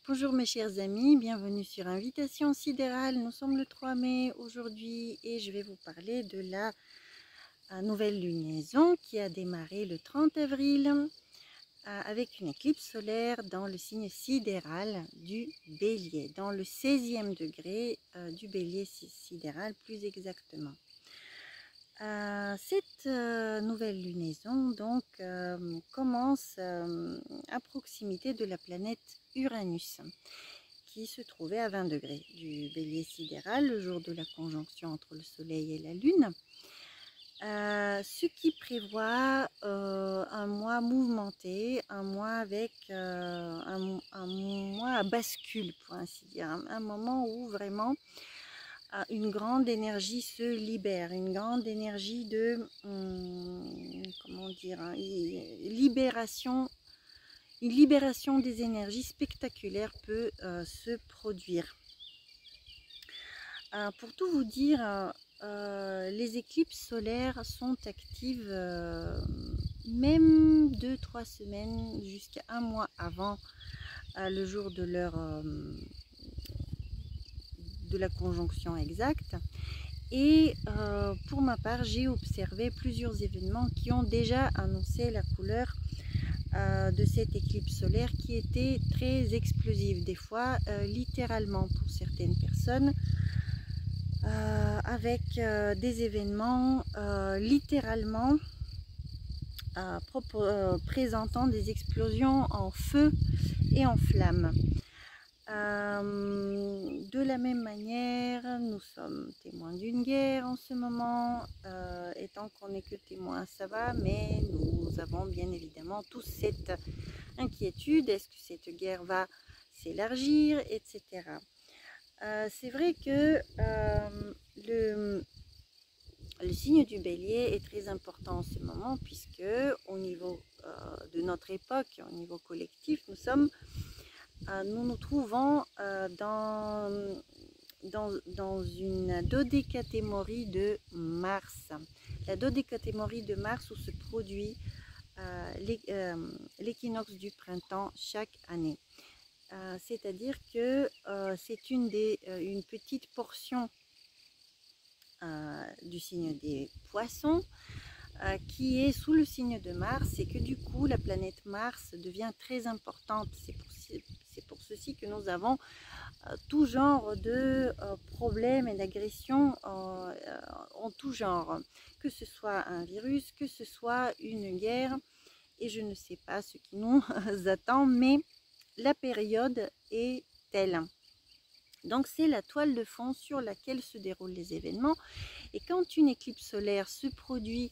Bonjour mes chers amis, bienvenue sur Invitation Sidérale. Nous sommes le 3 mai aujourd'hui et je vais vous parler de la nouvelle lunaison qui a démarré le 30 avril avec une éclipse solaire dans le signe sidéral du Bélier, dans le 16e degré du Bélier sidéral plus exactement. Cette nouvelle lunaison donc commence à proximité de la planète Uranus qui se trouvait à 20 degrés du Bélier sidéral le jour de la conjonction entre le Soleil et la Lune, ce qui prévoit un mois mouvementé, un mois avec un mois à bascule pour ainsi dire, un moment où vraiment une grande énergie se libère, une grande énergie de, comment dire, libération, une libération des énergies spectaculaires peut se produire. Pour tout vous dire, les éclipses solaires sont actives même 2-3 semaines jusqu'à un mois avant le jour de la conjonction exacte. Et pour ma part, j'ai observé plusieurs événements qui ont déjà annoncé la couleur de cette éclipse solaire qui était très explosive, des fois littéralement pour certaines personnes, avec des événements littéralement présentant des explosions en feu et en flammes. De la même manière, nous sommes témoins d'une guerre en ce moment. Et tant qu'on n'est que témoins, ça va, mais nous avons bien évidemment tous cette inquiétude. Est-ce que cette guerre va s'élargir, etc. C'est vrai que le signe du Bélier est très important en ce moment, puisque au niveau de notre époque, au niveau collectif, nous nous trouvons dans une dodécatémorie de Mars. La dodécatémorie de Mars où se produit l'équinoxe du printemps chaque année. C'est-à-dire que c'est une petite portion du signe des poissons qui est sous le signe de Mars, et que du coup la planète Mars devient très importante. C'est pour ceci que nous avons tout genre de problèmes et d'agressions en tout genre, que ce soit un virus, que ce soit une guerre, et je ne sais pas ce qui nous attend, mais la période est telle. Donc c'est la toile de fond sur laquelle se déroulent les événements, et quand une éclipse solaire se produit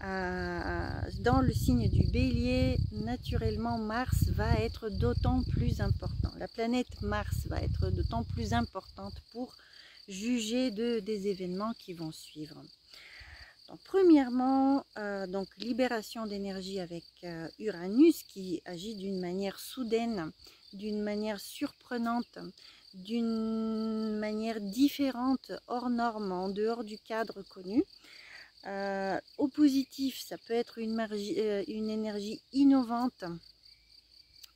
dans le signe du Bélier, naturellement Mars va être d'autant plus important. La planète Mars va être d'autant plus importante pour juger des événements qui vont suivre. Donc, premièrement, donc libération d'énergie avec Uranus qui agit d'une manière soudaine, d'une manière surprenante, d'une manière différente, hors norme, en dehors du cadre connu. Au positif, ça peut être une énergie innovante,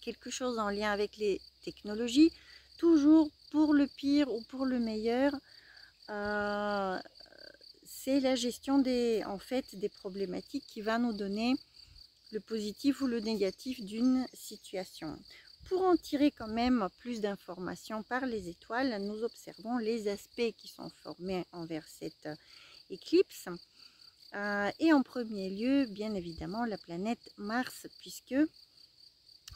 quelque chose en lien avec les technologies, toujours pour le pire ou pour le meilleur. C'est la gestion des problématiques qui va nous donner le positif ou le négatif d'une situation. Pour en tirer quand même plus d'informations par les étoiles, nous observons les aspects qui sont formés envers cette éclipse. Et en premier lieu, bien évidemment, la planète Mars, puisque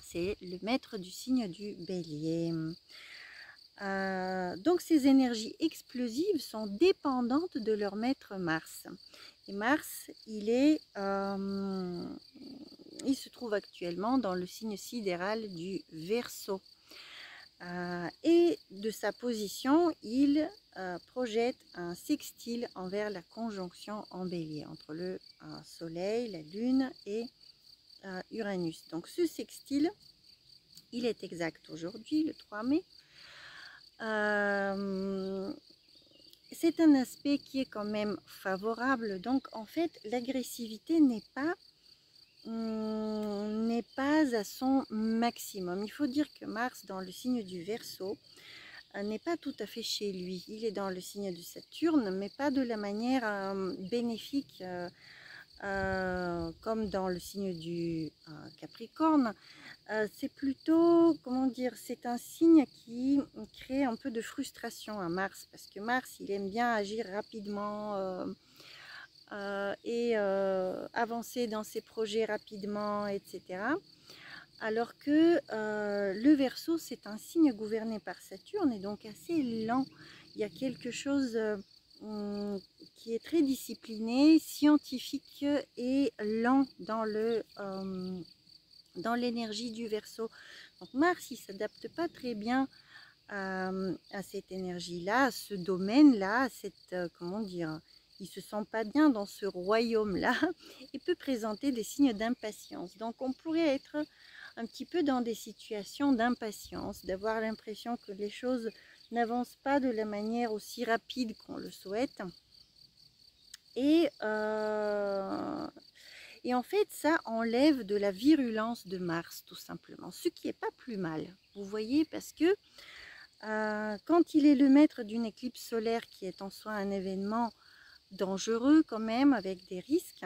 c'est le maître du signe du Bélier. Donc ces énergies explosives sont dépendantes de leur maître Mars. Et Mars, il se trouve actuellement dans le signe sidéral du Verseau. Et de sa position, il projette un sextile envers la conjonction en Bélier, entre le Soleil, la Lune et Uranus. Donc ce sextile, il est exact aujourd'hui, le 3 mai. C'est un aspect qui est quand même favorable. Donc en fait, l'agressivité n'est pas n'est pas à son maximum. Il faut dire que Mars dans le signe du Verseau n'est pas tout à fait chez lui. Il est dans le signe de Saturne, mais pas de la manière bénéfique comme dans le signe du Capricorne. C'est plutôt, comment dire, c'est un signe qui crée un peu de frustration à Mars, parce que Mars, il aime bien agir rapidement et avancer dans ses projets rapidement, etc. Alors que le Verseau, c'est un signe gouverné par Saturne et donc assez lent. Il y a quelque chose qui est très discipliné, scientifique et lent dans l'énergie du Verseau. Donc Mars, il ne s'adapte pas très bien à cette énergie-là, à ce domaine-là, à cette, comment dire, il ne se sent pas bien dans ce royaume-là et peut présenter des signes d'impatience. Donc on pourrait être un petit peu dans des situations d'impatience, d'avoir l'impression que les choses n'avancent pas de la manière aussi rapide qu'on le souhaite. Et en fait, ça enlève de la virulence de Mars, tout simplement, ce qui n'est pas plus mal, vous voyez, parce que quand il est le maître d'une éclipse solaire qui est en soi un événement dangereux quand même, avec des risques,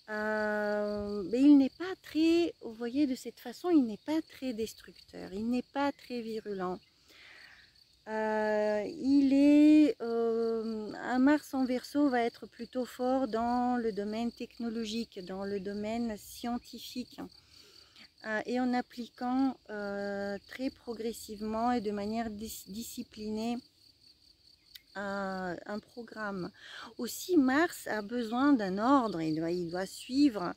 mais il n'est pas très, vous voyez, de cette façon, il n'est pas très destructeur, il n'est pas très virulent. Un Mars en Verseau va être plutôt fort dans le domaine technologique, dans le domaine scientifique, et en appliquant très progressivement et de manière disciplinée un programme. Aussi, Mars a besoin d'un ordre, il doit suivre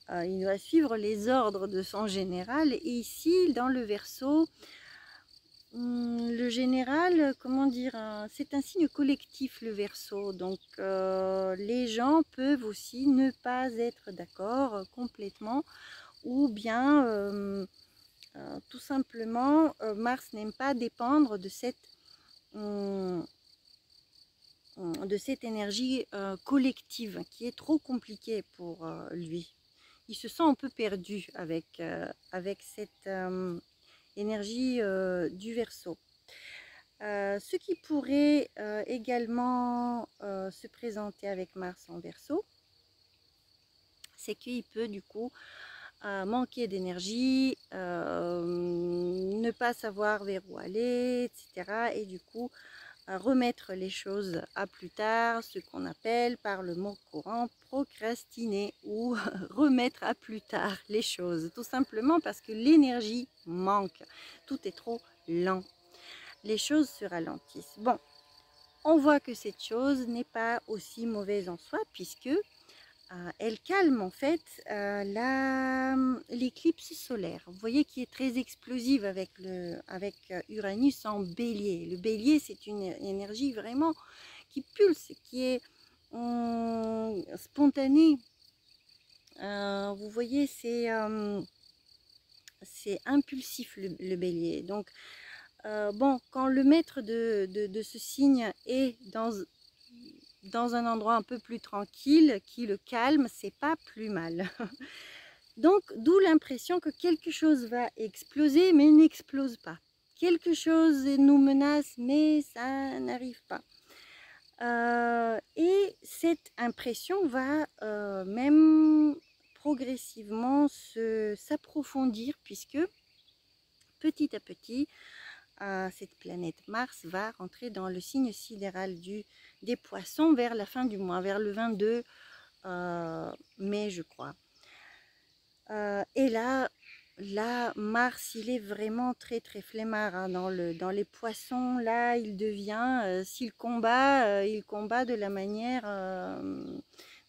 les ordres de son général. Et ici, dans le Verseau, le général, comment dire, c'est un signe collectif, le Verseau. Donc, les gens peuvent aussi ne pas être d'accord complètement, ou bien, tout simplement, Mars n'aime pas dépendre de cette énergie collective qui est trop compliquée pour lui. Il se sent un peu perdu avec cette énergie du Verseau. Ce qui pourrait également se présenter avec Mars en Verseau, c'est qu'il peut du coup manquer d'énergie, ne pas savoir vers où aller, etc. Et du coup remettre les choses à plus tard, ce qu'on appelle par le mot courant procrastiner ou remettre à plus tard les choses, tout simplement parce que l'énergie manque, tout est trop lent, les choses se ralentissent. Bon, on voit que cette chose n'est pas aussi mauvaise en soi, puisque elle calme en fait l'éclipse solaire. Vous voyez qui est très explosive avec Uranus en bélier. Le bélier, c'est une énergie vraiment qui pulse, qui est spontanée. Vous voyez, c'est impulsif le bélier. Donc, bon, quand le maître de ce signe est dans un endroit un peu plus tranquille, qui le calme, c'est pas plus mal. Donc, d'où l'impression que quelque chose va exploser, mais n'explose pas. Quelque chose nous menace, mais ça n'arrive pas. Et cette impression va même progressivement s'approfondir, puisque petit à petit, cette planète Mars va rentrer dans le signe sidéral des poissons vers la fin du mois, vers le 22 mai, je crois. Et là, Mars, il est vraiment très très flemmard, hein, dans les poissons. Là, il devient, s'il combat, il combat de la manière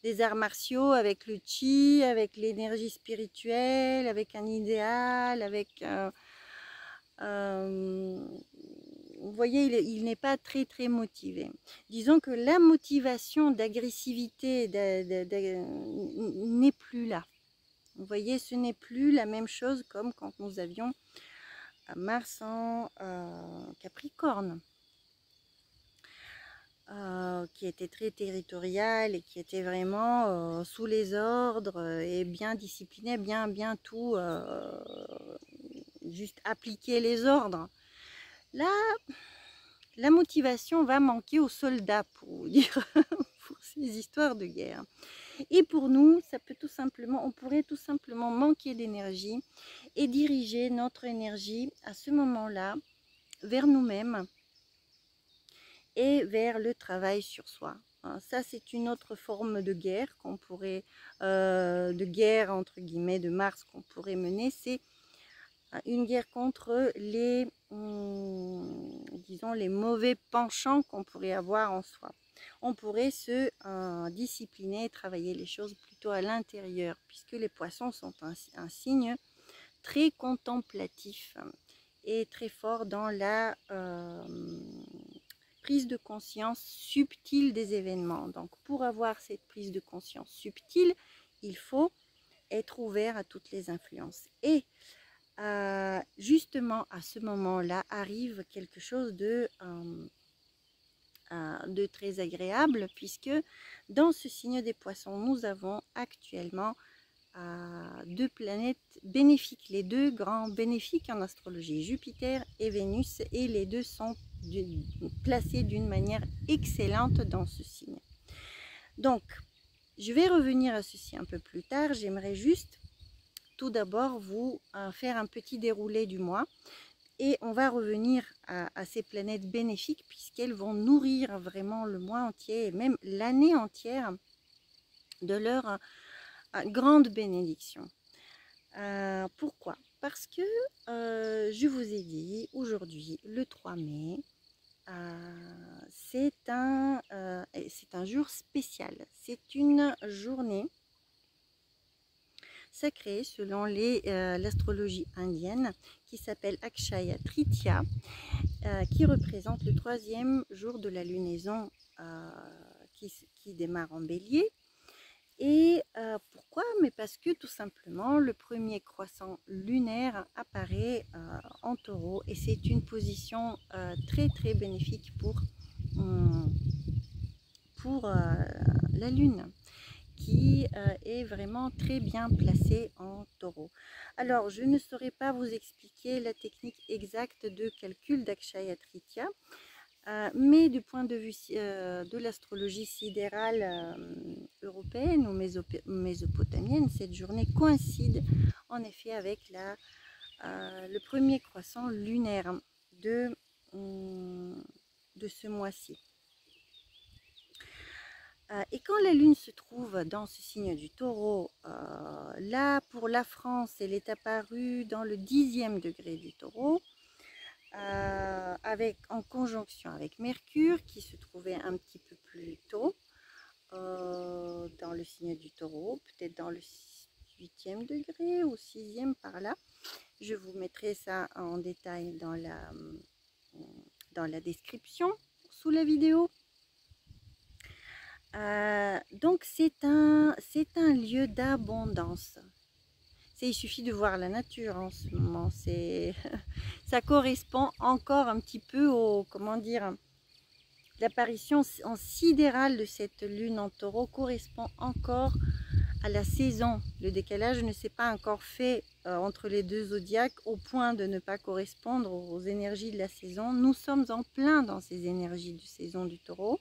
des arts martiaux, avec le chi, avec l'énergie spirituelle, avec un idéal, avec... vous voyez, il n'est pas très très motivé. Disons que la motivation d'agressivité n'est plus là. Vous voyez, ce n'est plus la même chose comme quand nous avions Mars en Capricorne. qui était très territorial et qui était vraiment sous les ordres et bien discipliné, bien tout, juste appliquer les ordres. Là, la motivation va manquer aux soldats, pour vous dire, pour ces histoires de guerre. Et pour nous, ça peut tout simplement, on pourrait tout simplement manquer d'énergie et diriger notre énergie à ce moment-là vers nous-mêmes et vers le travail sur soi. Ça, c'est une autre forme de guerre qu'on pourrait, de guerre entre guillemets de Mars qu'on pourrait mener. C'est une guerre contre les, disons, les mauvais penchants qu'on pourrait avoir en soi. On pourrait se discipliner et travailler les choses plutôt à l'intérieur, puisque les poissons sont un signe très contemplatif et très fort dans la prise de conscience subtile des événements. Donc pour avoir cette prise de conscience subtile, il faut être ouvert à toutes les influences. Et justement à ce moment-là arrive quelque chose de très agréable, puisque dans ce signe des poissons, nous avons actuellement deux planètes bénéfiques, les deux grands bénéfiques en astrologie, Jupiter et Vénus, et les deux sont placés d'une manière excellente dans ce signe. Donc, je vais revenir à ceci un peu plus tard. J'aimerais juste tout d'abord vous faire un petit déroulé du mois et on va revenir à ces planètes bénéfiques puisqu'elles vont nourrir vraiment le mois entier et même l'année entière de leur grande bénédiction. Pourquoi? Parce que je vous ai dit aujourd'hui, le 3 mai, c'est un jour spécial. C'est une journée sacrée selon l'astrologie indienne qui s'appelle Akshaya Tritiya, qui représente le 3e jour de la lunaison qui démarre en bélier. Et pourquoi? Mais parce que tout simplement le premier croissant lunaire apparaît en taureau et c'est une position très bénéfique pour la lune qui est vraiment très bien placée en taureau. Alors je ne saurais pas vous expliquer la technique exacte de calcul d'Akshaya Tritiya, mais du point de vue de l'astrologie sidérale européenne ou mésopotamienne, cette journée coïncide en effet avec le premier croissant lunaire de ce mois-ci. Et quand la lune se trouve dans ce signe du taureau, là pour la France, elle est apparue dans le 10e degré du taureau, en conjonction avec Mercure qui se trouvait un petit peu plus tôt dans le signe du taureau, peut-être dans le 8e degré ou 6e par là. Je vous mettrai ça en détail dans la description sous la vidéo. Donc c'est un lieu d'abondance. Il suffit de voir la nature en ce moment. Ça correspond encore un petit peu au, comment dire, l'apparition en sidérale de cette lune en taureau correspond encore à la saison. Le décalage ne s'est pas encore fait entre les deux zodiaques au point de ne pas correspondre aux énergies de la saison. Nous sommes en plein dans ces énergies de saison du taureau,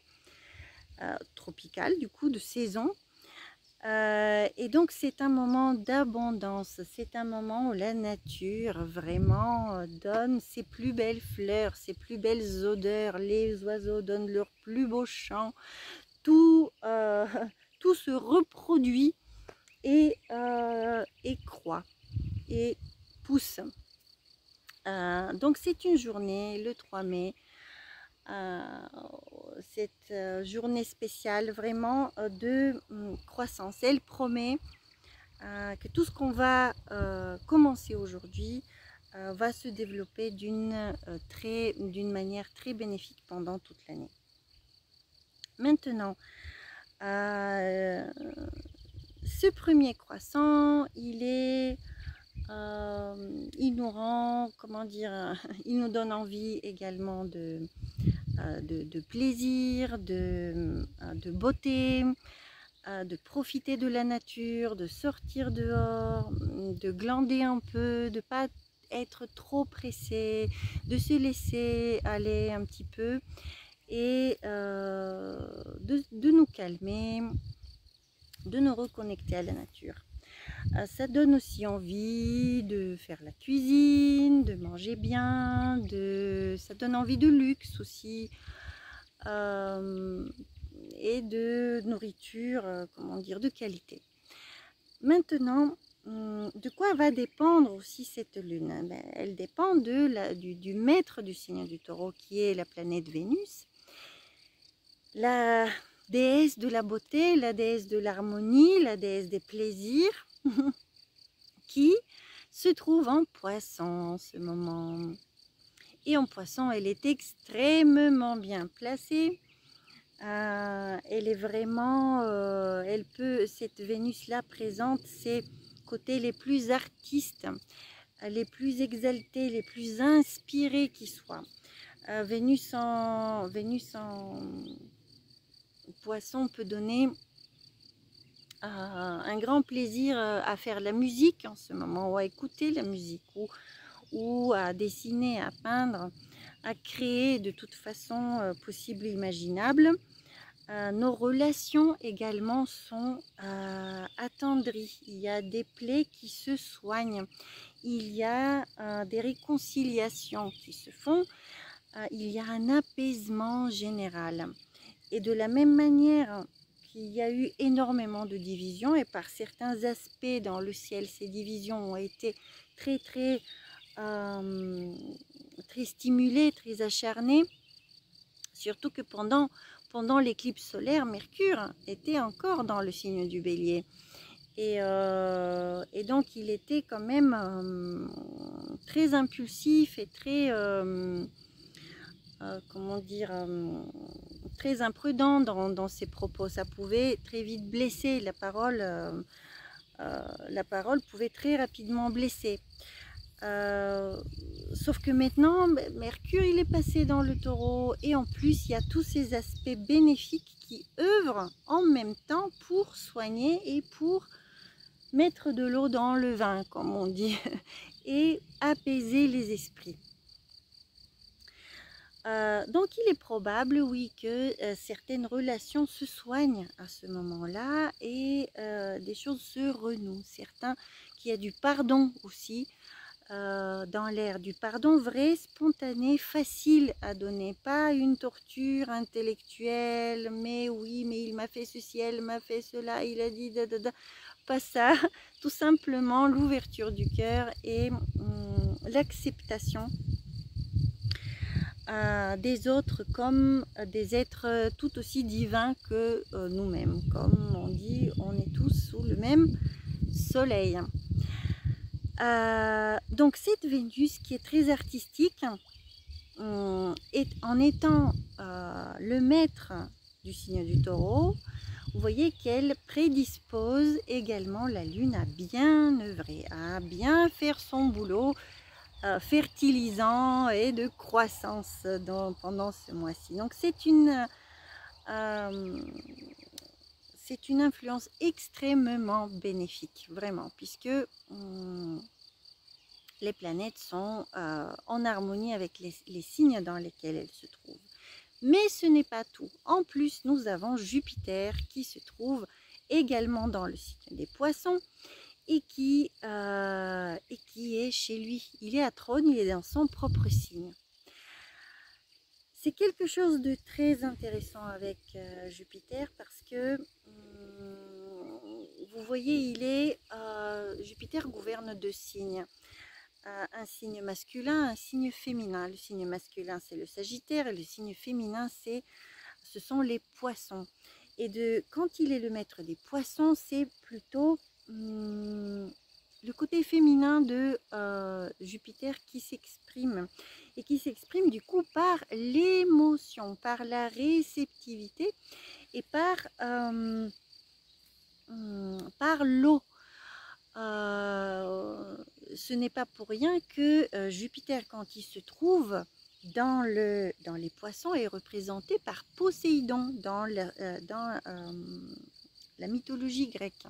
tropicale du coup, de saison. Et donc c'est un moment d'abondance, c'est un moment où la nature vraiment donne ses plus belles fleurs, ses plus belles odeurs, les oiseaux donnent leurs plus beaux chants, tout se reproduit et croît et pousse. Donc c'est une journée, le 3 mai, cette journée spéciale vraiment de croissance. Elle promet que tout ce qu'on va commencer aujourd'hui va se développer d'une manière très bénéfique pendant toute l'année. Maintenant, ce premier croissant, il nous rend, comment dire, il nous donne envie également de de plaisir, de beauté, de profiter de la nature, de sortir dehors, de glander un peu, de ne pas être trop pressé, de se laisser aller un petit peu et de nous calmer, de nous reconnecter à la nature. Ça donne aussi envie de faire la cuisine, de manger bien, ça donne envie de luxe aussi, et de nourriture, comment dire, de qualité. Maintenant, de quoi va dépendre aussi cette lune? Elle dépend du maître du signe du Taureau, qui est la planète Vénus, la déesse de la beauté, la déesse de l'harmonie, la déesse des plaisirs, qui se trouve en Poisson en ce moment. Et en Poisson, elle est extrêmement bien placée. Elle est vraiment, cette Vénus-là présente ses côtés les plus artistes, les plus exaltés, les plus inspirés qui soient. Vénus en Poisson peut donner un grand plaisir à faire la musique en ce moment, ou à écouter la musique, ou à dessiner, à peindre, à créer de toute façon possible et imaginable. Nos relations également sont attendries. Il y a des plaies qui se soignent. Il y a des réconciliations qui se font. Il y a un apaisement général. Et de la même manière qu'il y a eu énormément de divisions, et par certains aspects dans le ciel, ces divisions ont été très stimulées, très acharnées, surtout que pendant l'éclipse solaire, Mercure était encore dans le signe du Bélier. Et donc, il était quand même très impulsif et très, comment dire, très imprudent dans ses propos. Ça pouvait très vite blesser. La parole pouvait très rapidement blesser. Sauf que maintenant, Mercure, il est passé dans le Taureau, et en plus, il y a tous ces aspects bénéfiques qui œuvrent en même temps pour soigner et pour mettre de l'eau dans le vin, comme on dit, et apaiser les esprits. Donc, il est probable, oui, que certaines relations se soignent à ce moment-là, et des choses se renouent. Qu'il y a du pardon aussi, dans l'air, du pardon vrai, spontané, facile à donner, pas une torture intellectuelle, mais oui, mais il m'a fait ceci, elle m'a fait cela, il a dit pas ça, tout simplement l'ouverture du cœur et l'acceptation des autres comme des êtres tout aussi divins que nous-mêmes. Comme on dit, on est tous sous le même soleil. Donc cette Vénus qui est très artistique, en étant le maître du signe du Taureau, vous voyez qu'elle prédispose également la Lune à bien œuvrer, à bien faire son boulot fertilisant et de croissance pendant ce mois-ci. Donc c'est une influence extrêmement bénéfique, vraiment, puisque les planètes sont en harmonie avec les signes dans lesquels elles se trouvent. Mais ce n'est pas tout. En plus, nous avons Jupiter qui se trouve également dans le signe des Poissons et qui est chez lui. Il est à Trône, il est dans son propre signe. C'est quelque chose de très intéressant avec Jupiter, parce que vous voyez, Jupiter gouverne 2 signes. Un signe masculin, un signe féminin. Le signe masculin, c'est le Sagittaire, et le signe féminin, ce sont les Poissons. Et quand il est le maître des Poissons, c'est plutôt le côté féminin de Jupiter qui s'exprime. Et qui s'exprime du coup par l'émotion, par la réceptivité et par l'eau. Ce n'est pas pour rien que Jupiter, quand il se trouve dans les poissons est représenté par Poséidon dans la mythologie grecque.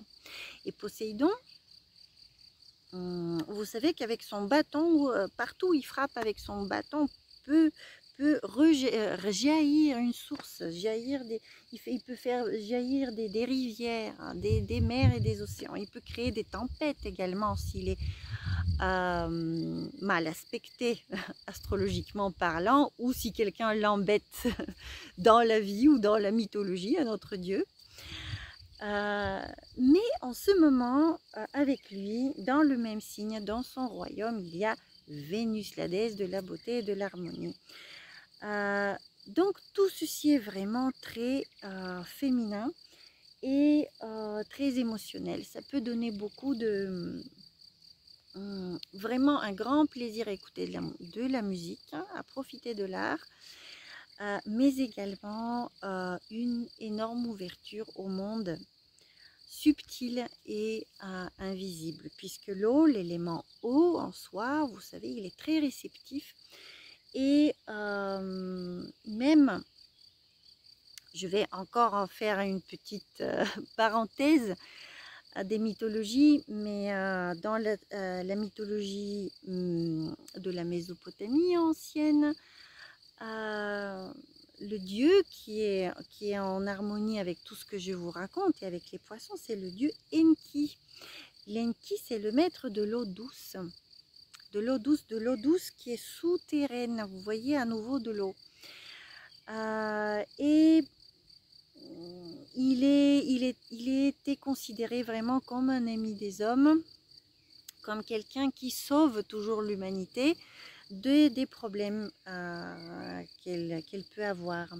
Et Poséidon, vous savez qu'avec son bâton, partout où il frappe avec son bâton, peut jaillir une source, il peut faire jaillir des rivières, des mers et des océans. Il peut créer des tempêtes également s'il est mal aspecté astrologiquement parlant, ou si quelqu'un l'embête dans la vie ou dans la mythologie, un autre dieu. Mais en ce moment, avec lui, dans le même signe, dans son royaume, il y a Vénus, la déesse de la beauté et de l'harmonie. Donc tout ceci est vraiment très féminin et très émotionnel. Ça peut donner beaucoup de... vraiment un grand plaisir à écouter de la musique, hein, à profiter de l'art, mais également une énorme ouverture au monde subtil et invisible, puisque l'eau, l'élément eau en soi, vous savez, il est très réceptif. Et même, je vais encore en faire une petite parenthèse des mythologies, mais dans la mythologie de la Mésopotamie ancienne, le dieu qui est en harmonie avec tout ce que je vous raconte et avec les poissons, c'est le dieu Enki. L'Enki, c'est le maître de l'eau douce. De l'eau douce qui est souterraine. Vous voyez à nouveau de l'eau. Et il était considéré vraiment comme un ami des hommes, comme quelqu'un qui sauve toujours l'humanité des problèmes qu'elle peut avoir.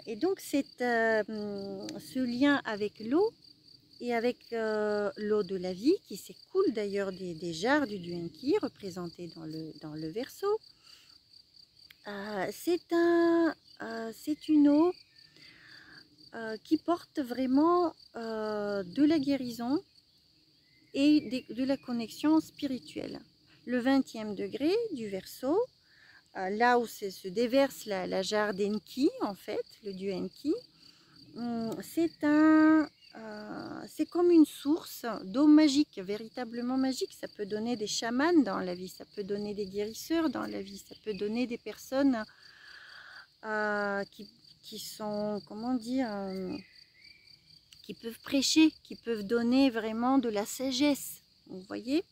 Et donc ce lien avec l'eau et avec l'eau de la vie qui s'écoule d'ailleurs des jarres du dieu Enki représentés dans le Verseau, c'est une eau qui porte vraiment de la guérison et de la connexion spirituelle. Le 20e degré du Verseau, là où se déverse la jarre d'Enki, en fait, le dieu Enki, c'est comme une source d'eau magique, véritablement magique. Ça peut donner des chamans dans la vie, ça peut donner des guérisseurs dans la vie, ça peut donner des personnes qui sont, comment dire, qui peuvent prêcher, qui peuvent donner vraiment de la sagesse, vous voyez.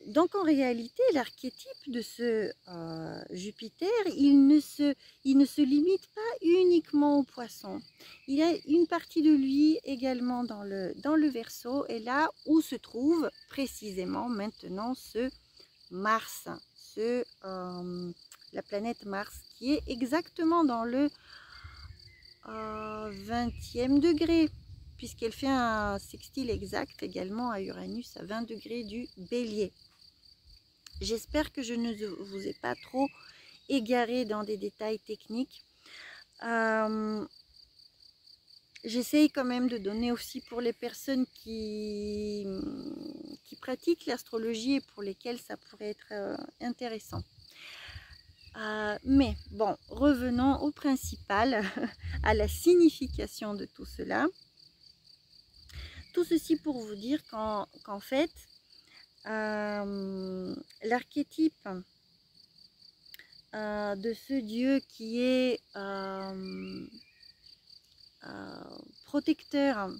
Donc en réalité, l'archétype de ce Jupiter, il ne se limite pas uniquement aux poissons. Il y a une partie de lui également dans le Verseau, et là où se trouve précisément maintenant ce Mars, la planète Mars, qui est exactement dans le 20e degré, puisqu'elle fait un sextile exact également à Uranus à 20 degrés du Bélier. J'espère que je ne vous ai pas trop égaré dans des détails techniques. J'essaye quand même de donner aussi pour les personnes qui pratiquent l'astrologie et pour lesquelles ça pourrait être intéressant. Mais bon, revenons au principal, à la signification de tout cela. Tout ceci pour vous dire qu'en fait, l'archétype de ce dieu qui est protecteur,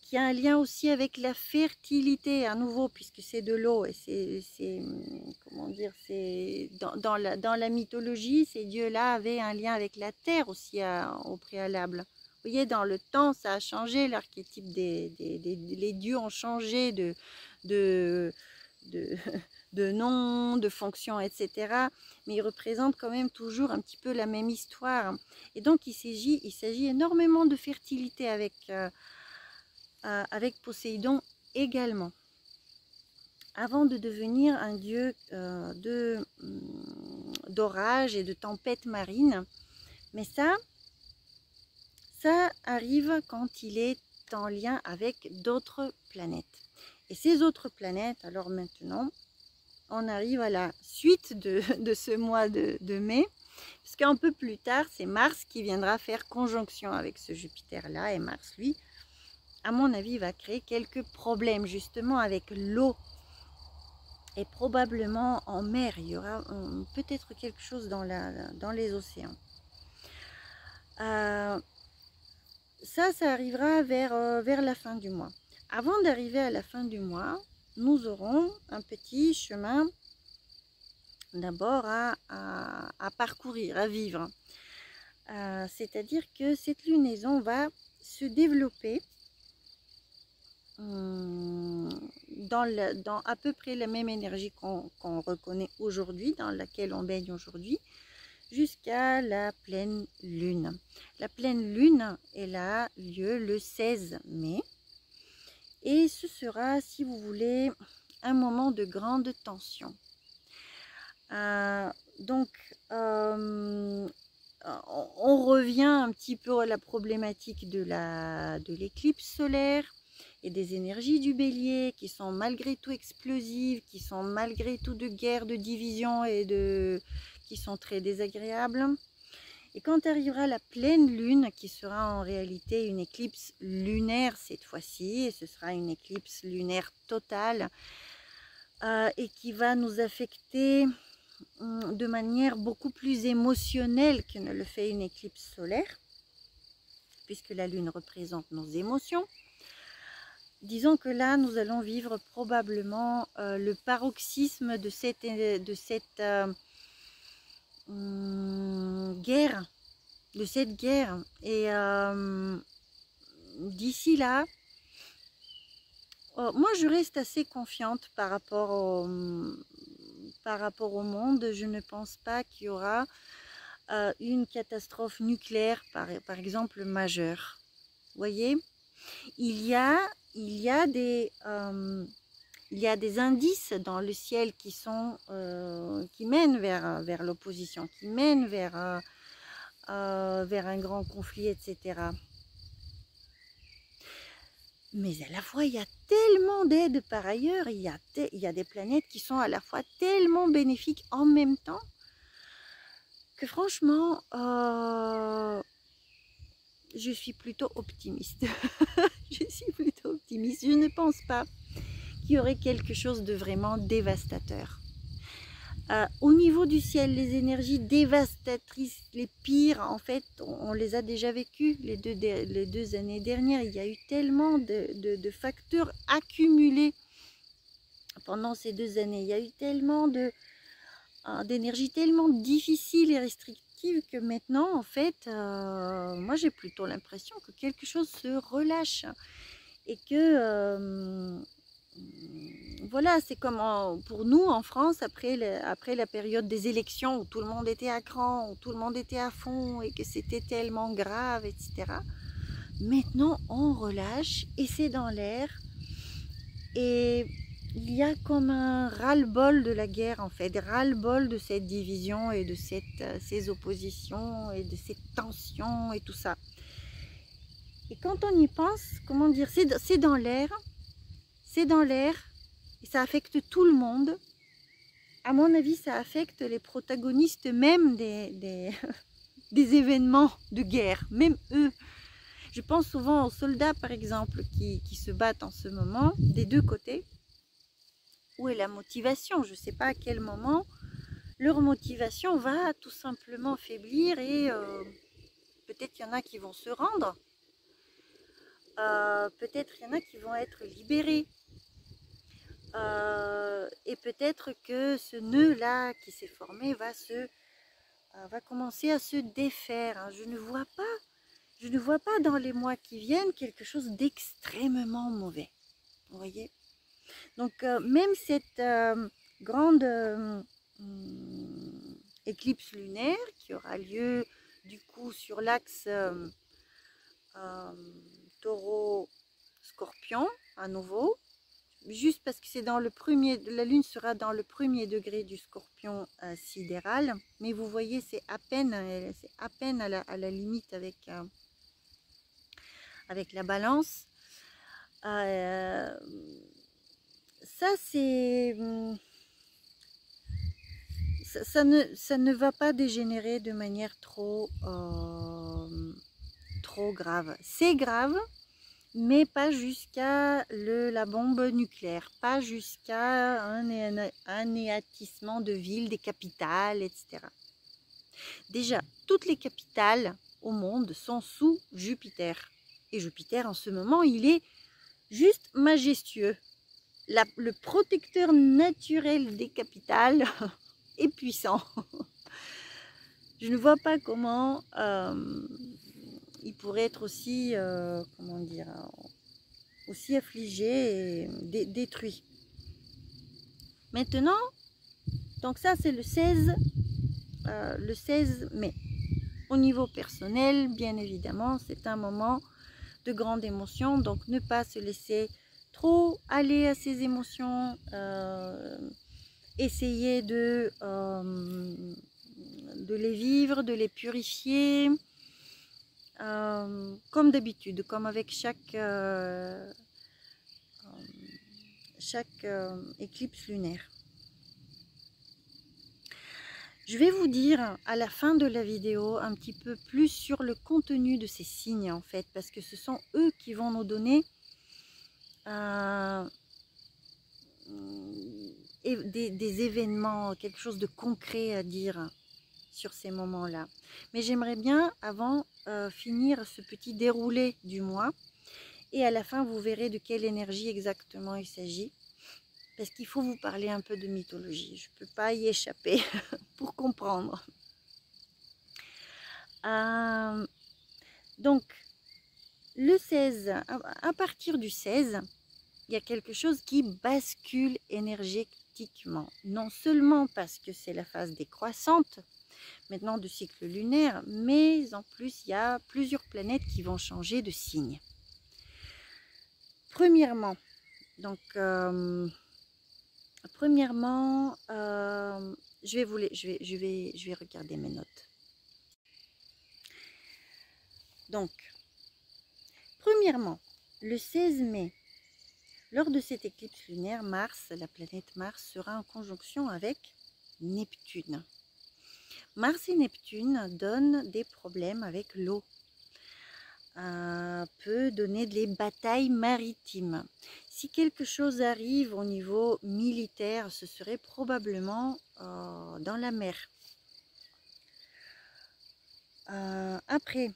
qui a un lien aussi avec la fertilité à nouveau, puisque c'est de l'eau, et c'est comment dire, c'est dans la mythologie, ces dieux-là avaient un lien avec la terre aussi au préalable. Vous voyez, dans le temps, ça a changé, l'archétype les dieux ont changé de nom, de fonction, etc. Mais ils représentent quand même toujours un petit peu la même histoire. Et donc, il s'agit énormément de fertilité avec Poséidon également. Avant de devenir un dieu d'orage et de tempête marine. Mais ça arrive quand il est en lien avec d'autres planètes. Et ces autres planètes, alors maintenant, on arrive à la suite de ce mois de mai, parce qu'un peu plus tard, c'est Mars qui viendra faire conjonction avec ce Jupiter-là, et Mars, lui, à mon avis, va créer quelques problèmes justement avec l'eau. Et probablement en mer, il y aura peut-être quelque chose dans les océans. Ça arrivera vers la fin du mois. Avant d'arriver à la fin du mois, nous aurons un petit chemin d'abord à parcourir, à vivre. C'est-à-dire que cette lunaison va se développer dans à peu près la même énergie qu'on reconnaît aujourd'hui, dans laquelle on baigne aujourd'hui, jusqu'à la pleine lune. La pleine lune, elle a lieu le 16 mai et ce sera, si vous voulez, un moment de grande tension. Donc, on revient un petit peu à la problématique de l'éclipse solaire et des énergies du bélier qui sont malgré tout explosives, qui sont malgré tout de guerre, de division et qui sont très désagréables. Et quand arrivera la pleine lune, qui sera en réalité une éclipse lunaire cette fois-ci, et ce sera une éclipse lunaire totale, et qui va nous affecter de manière beaucoup plus émotionnelle que ne le fait une éclipse solaire, puisque la lune représente nos émotions. Disons que là, nous allons vivre probablement le paroxysme de cette guerre. Et d'ici là, moi je reste assez confiante par rapport au monde. Je ne pense pas qu'il y aura une catastrophe nucléaire par exemple majeure. Vous voyez, il y a des indices dans le ciel qui mènent vers l'opposition, qui mènent vers un grand conflit, etc. Mais à la fois, il y a tellement d'aides par ailleurs, il y a des planètes qui sont à la fois tellement bénéfiques en même temps, que franchement, je suis plutôt optimiste. Je suis plutôt optimiste. Je ne pense pas qu'il y aurait quelque chose de vraiment dévastateur. Au niveau du ciel, les énergies dévastatrices, les pires, en fait, on les a déjà vécues les deux années dernières. Il y a eu tellement de facteurs accumulés pendant ces 2 années. Il y a eu tellement d'énergie tellement difficile et restrictive que maintenant, en fait, moi j'ai plutôt l'impression que quelque chose se relâche et que voilà, c'est comme pour nous en France après la période des élections où tout le monde était à cran, où tout le monde était à fond et que c'était tellement grave, etc. Maintenant on relâche et c'est dans l'air et il y a comme un ras-le-bol de la guerre en fait, ras-le-bol de cette division et de ces oppositions et de cette tension et tout ça. Et quand on y pense, comment dire, c'est dans l'air, et ça affecte tout le monde. À mon avis, ça affecte les protagonistes même des événements de guerre, même eux. Je pense souvent aux soldats, par exemple, qui se battent en ce moment, des deux côtés. Où est la motivation? Je ne sais pas à quel moment leur motivation va tout simplement faiblir et peut-être il y en a qui vont se rendre. Peut-être il y en a qui vont être libérés. Et peut-être que ce nœud-là qui s'est formé va commencer à se défaire. Je ne vois pas dans les mois qui viennent quelque chose d'extrêmement mauvais. Vous voyez? Donc même cette grande éclipse lunaire qui aura lieu du coup sur l'axe Taureau-Scorpion à nouveau, juste parce que c'est dans le premier, la lune sera dans le premier degré du Scorpion sidéral, mais vous voyez c'est à peine à la limite avec la balance. Ça c'est ça ne va pas dégénérer de manière trop grave. C'est grave, mais pas jusqu'à la bombe nucléaire, pas jusqu'à un anéantissement de villes, des capitales, etc. Déjà, toutes les capitales au monde sont sous Jupiter. Et Jupiter, en ce moment, il est juste majestueux. Le protecteur naturel des capitales est puissant. Je ne vois pas comment il pourrait être aussi, comment dire, aussi affligé et détruit. Maintenant, donc ça c'est le 16 mai. Au niveau personnel, bien évidemment, c'est un moment de grande émotion, donc ne pas se laisser trop aller à ces émotions, essayer de les vivre, de les purifier, comme d'habitude, comme avec chaque éclipse lunaire. Je vais vous dire à la fin de la vidéo un petit peu plus sur le contenu de ces signes en fait, parce que ce sont eux qui vont nous donner des événements, quelque chose de concret à dire sur ces moments-là. Mais j'aimerais bien avant finir ce petit déroulé du mois, et à la fin vous verrez de quelle énergie exactement il s'agit. Parce qu'il faut vous parler un peu de mythologie. Je ne peux pas y échapper pour comprendre. Donc, le 16, à partir du 16, il y a quelque chose qui bascule énergétiquement. Non seulement parce que c'est la phase décroissante, maintenant du cycle lunaire, mais en plus, il y a plusieurs planètes qui vont changer de signe. Premièrement, donc... Premièrement, je vais regarder mes notes. Donc, premièrement, le 16 mai, lors de cette éclipse lunaire, Mars, la planète Mars, sera en conjonction avec Neptune. Mars et Neptune donnent des problèmes avec l'eau. Peut donner des batailles maritimes. Si quelque chose arrive au niveau militaire, ce serait probablement dans la mer. Après,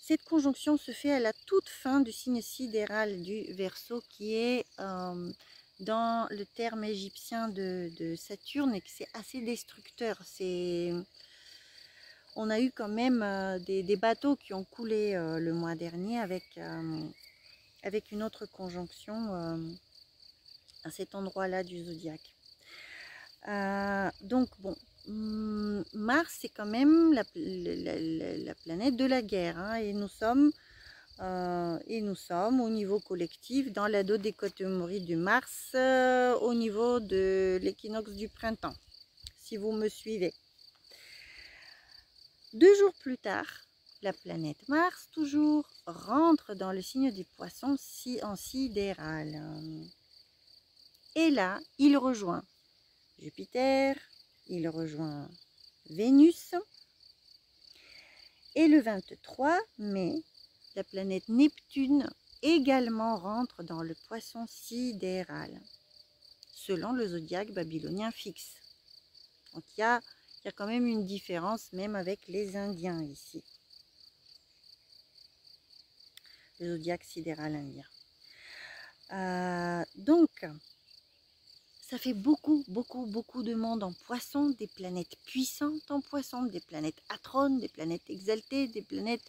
cette conjonction se fait à la toute fin du signe sidéral du Verseau, qui est dans le terme égyptien de Saturne, et que c'est assez destructeur. On a eu quand même des bateaux qui ont coulé le mois dernier avec une autre conjonction à cet endroit-là du zodiaque. Donc bon, Mars c'est quand même la planète de la guerre, hein, et nous sommes au niveau collectif dans la dodécatémorie du Mars, au niveau de l'équinoxe du printemps, si vous me suivez. 2 jours plus tard, la planète Mars, toujours, rentre dans le signe des Poissons en sidéral. Et là, il rejoint Jupiter, il rejoint Vénus. Et le 23 mai, la planète Neptune également rentre dans le Poisson sidéral, selon le zodiaque babylonien fixe. Donc il y a quand même une différence, même avec les Indiens ici. Le zodiaque sidéral indien. Donc, ça fait beaucoup de monde en Poisson, des planètes puissantes en Poisson, des planètes atrones, des planètes exaltées, des planètes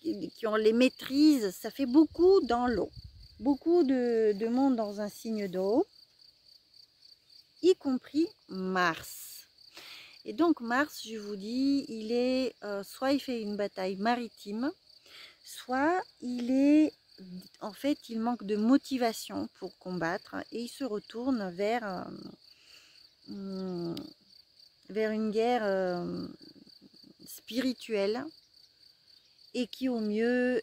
qui ont les maîtrises. Ça fait beaucoup dans l'eau. Beaucoup de monde dans un signe d'eau, y compris Mars. Et donc Mars, je vous dis, il est soit il fait une bataille maritime, soit il manque de motivation pour combattre, et il se retourne vers une guerre spirituelle, et qui au mieux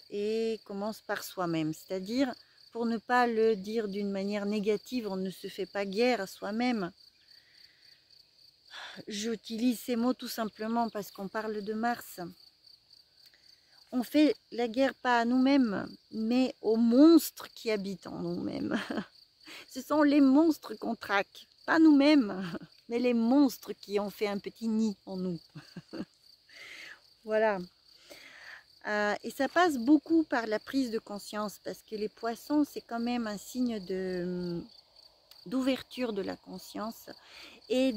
commence par soi-même. C'est-à-dire, pour ne pas le dire d'une manière négative, on ne se fait pas guerre à soi-même. J'utilise ces mots tout simplement parce qu'on parle de Mars. On fait la guerre pas à nous-mêmes, mais aux monstres qui habitent en nous-mêmes. Ce sont les monstres qu'on traque, pas nous-mêmes, mais les monstres qui ont fait un petit nid en nous. Voilà. Et ça passe beaucoup par la prise de conscience, parce que les poissons, c'est quand même un signe d'ouverture de la conscience, et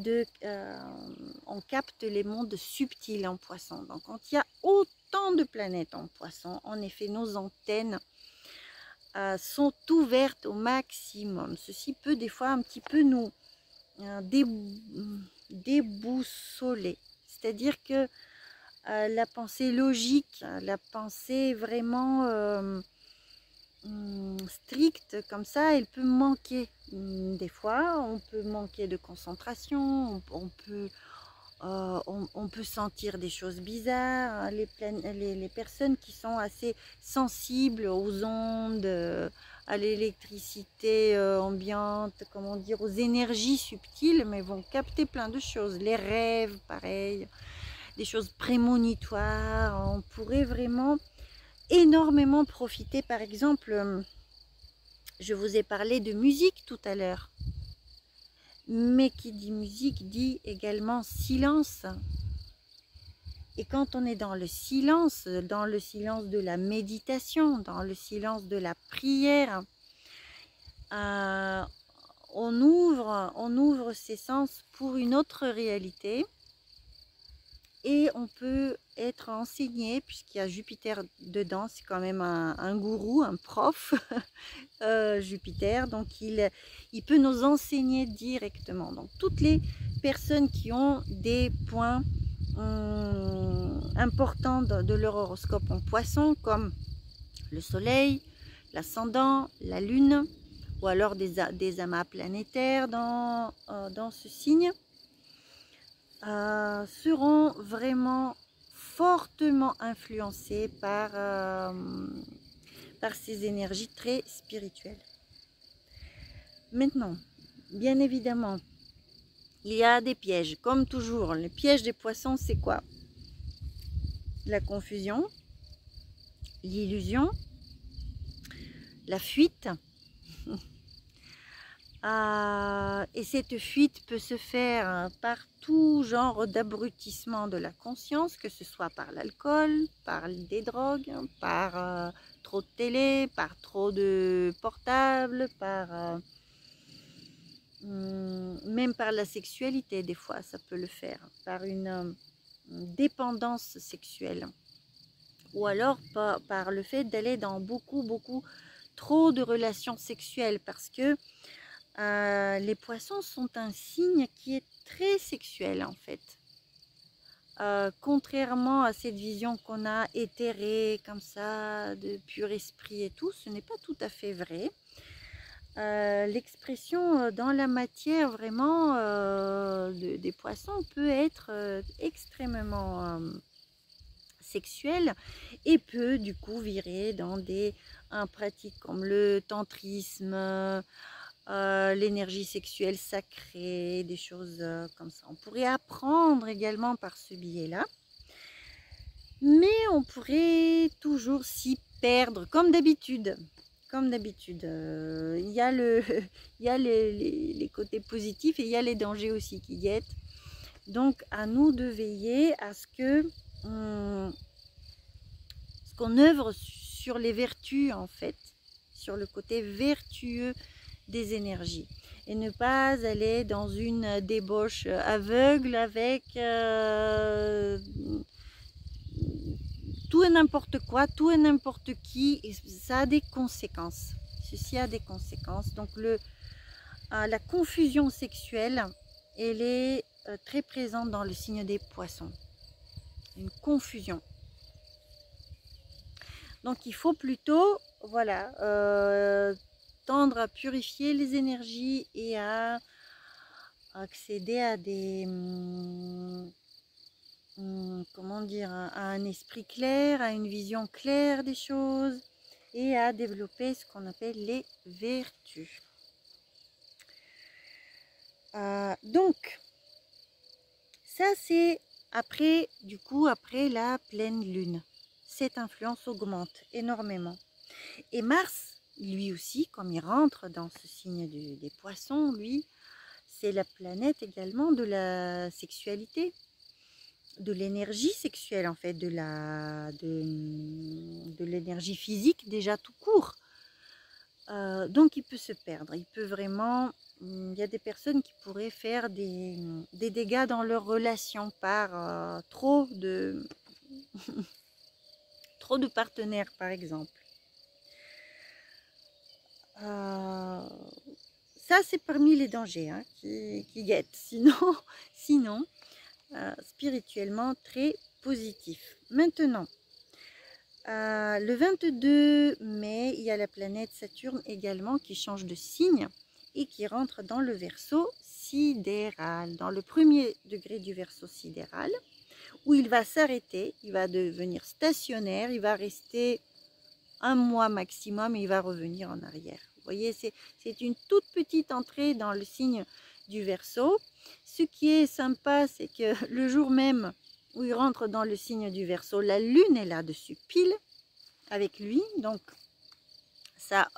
on capte les mondes subtils en poisson. Donc quand il y a autant de planètes en poisson, en effet, nos antennes sont ouvertes au maximum. Ceci peut des fois un petit peu nous déboussoler. C'est-à-dire que la pensée logique, la pensée vraiment stricte comme ça, elle peut manquer. Des fois, on peut manquer de concentration, on peut sentir des choses bizarres. Les personnes qui sont assez sensibles aux ondes, à l'électricité ambiante, comment dire, aux énergies subtiles, mais vont capter plein de choses. Les rêves, pareil, des choses prémonitoires. On pourrait vraiment énormément profiter. Par exemple, je vous ai parlé de musique tout à l'heure. Mais qui dit musique dit également silence. Et quand on est dans le silence de la méditation, dans le silence de la prière, on ouvre ses sens pour une autre réalité. Et on peut être enseigné, puisqu'il y a Jupiter dedans, c'est quand même un gourou, un prof, Jupiter, donc il peut nous enseigner directement. Donc toutes les personnes qui ont des points importants de leur horoscope en poisson, comme le soleil, l'ascendant, la lune, ou alors des amas planétaires dans ce signe, seront vraiment fortement influencés par ces énergies très spirituelles. Maintenant, bien évidemment, il y a des pièges, comme toujours. Les pièges des poissons, c'est quoi? La confusion, l'illusion, la fuite. Et cette fuite peut se faire par tout genre d'abrutissement de la conscience, que ce soit par l'alcool, par des drogues, par trop de télé, par trop de portables, même par la sexualité, des fois ça peut le faire, par une dépendance sexuelle, ou alors par le fait d'aller dans beaucoup trop de relations sexuelles, parce que les poissons sont un signe qui est très sexuel en fait. Contrairement à cette vision qu'on a éthérée comme ça, de pur esprit et tout, ce n'est pas tout à fait vrai. L'expression dans la matière vraiment des poissons peut être extrêmement sexuelle, et peut du coup virer dans des pratiques comme le tantrisme, l'énergie sexuelle sacrée, des choses comme ça. On pourrait apprendre également par ce biais-là, mais on pourrait toujours s'y perdre, comme d'habitude. Comme d'habitude, il y a, il y a les côtés positifs, et il y a les dangers aussi qui guettent. Donc, à nous de veiller à ce qu'on œuvre sur les vertus, en fait, sur le côté vertueux des énergies, et ne pas aller dans une débauche aveugle avec tout et n'importe quoi, tout et n'importe qui, et ça a des conséquences. Ceci a des conséquences. Donc la confusion sexuelle, elle est très présente dans le signe des poissons. Une confusion. Donc il faut plutôt, voilà, tendre à purifier les énergies et à accéder à des comment dire, à un esprit clair, à une vision claire des choses, et à développer ce qu'on appelle les vertus. Donc Ça, c'est après, du coup, après la pleine lune. Cette influence augmente énormément. Et Mars, lui aussi, comme il rentre dans ce signe des poissons, lui, c'est la planète également de la sexualité, de l'énergie sexuelle en fait, de l'énergie physique déjà tout court. Donc il peut se perdre, il peut vraiment, il y a des personnes qui pourraient faire des dégâts dans leur relation par trop de partenaires par exemple. Ça c'est parmi les dangers hein, qui guettent, sinon spirituellement très positif. Maintenant, le 22 mai, il y a la planète Saturne également qui change de signe et qui rentre dans le Verseau sidéral, dans le premier degré du Verseau sidéral, où il va s'arrêter, il va devenir stationnaire, il va rester un mois maximum et il va revenir en arrière. Vous voyez, c'est une toute petite entrée dans le signe du Verseau. Ce qui est sympa, c'est que le jour même où il rentre dans le signe du Verseau, la lune est là-dessus pile avec lui, donc ça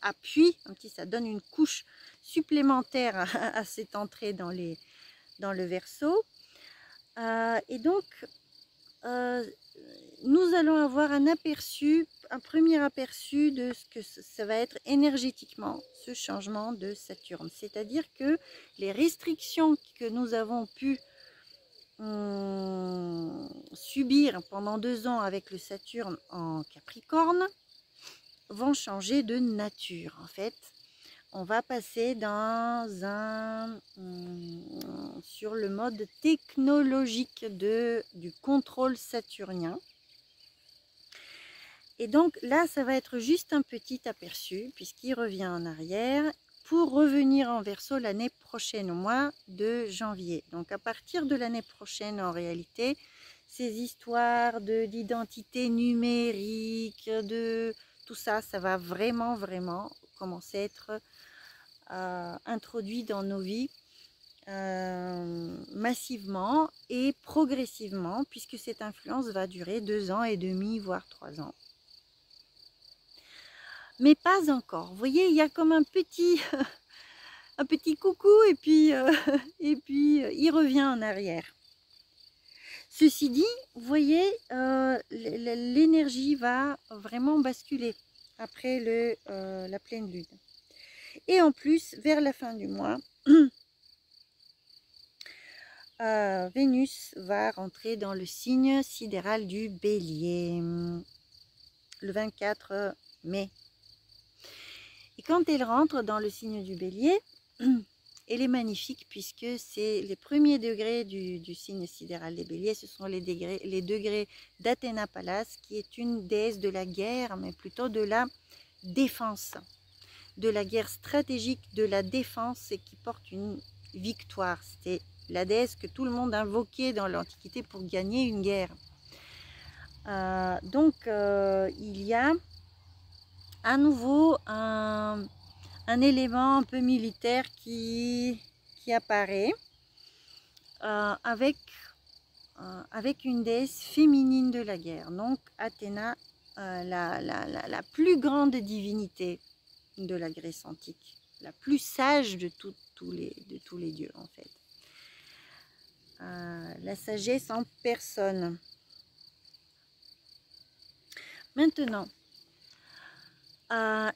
appuie un petit, ça donne une couche supplémentaire à cette entrée dans le Verseau. Et donc nous allons avoir un premier aperçu de ce que ça va être énergétiquement, ce changement de Saturne. C'est-à-dire que les restrictions que nous avons pu subir pendant 2 ans avec le Saturne en Capricorne vont changer de nature. En fait, on va passer sur le mode technologique du contrôle saturnien. Et donc là, ça va être juste un petit aperçu puisqu'il revient en arrière pour revenir en Verseau l'année prochaine, au mois de janvier. Donc à partir de l'année prochaine, en réalité, ces histoires d'identité numérique, de tout ça, ça va vraiment commencer à être introduit dans nos vies massivement et progressivement, puisque cette influence va durer 2 ans et demi, voire 3 ans. Mais pas encore. Vous voyez, il y a comme un petit coucou et puis il revient en arrière. Ceci dit, vous voyez, l'énergie va vraiment basculer après la pleine lune. Et en plus, vers la fin du mois, Vénus va rentrer dans le signe sidéral du Bélier, le 24 mai. Et quand elle rentre dans le signe du Bélier, elle est magnifique puisque c'est les premiers degrés du signe sidéral des Béliers, ce sont les degrés d'Athéna Pallas, qui est une déesse de la guerre, mais plutôt de la défense, de la guerre stratégique, de la défense, et qui porte une victoire. C'était la déesse que tout le monde invoquait dans l'Antiquité pour gagner une guerre. Donc il y a à nouveau un élément un peu militaire qui apparaît avec une déesse féminine de la guerre. Donc Athéna, la plus grande divinité de la Grèce antique, la plus sage de tous les dieux en fait. La sagesse en personne. Maintenant,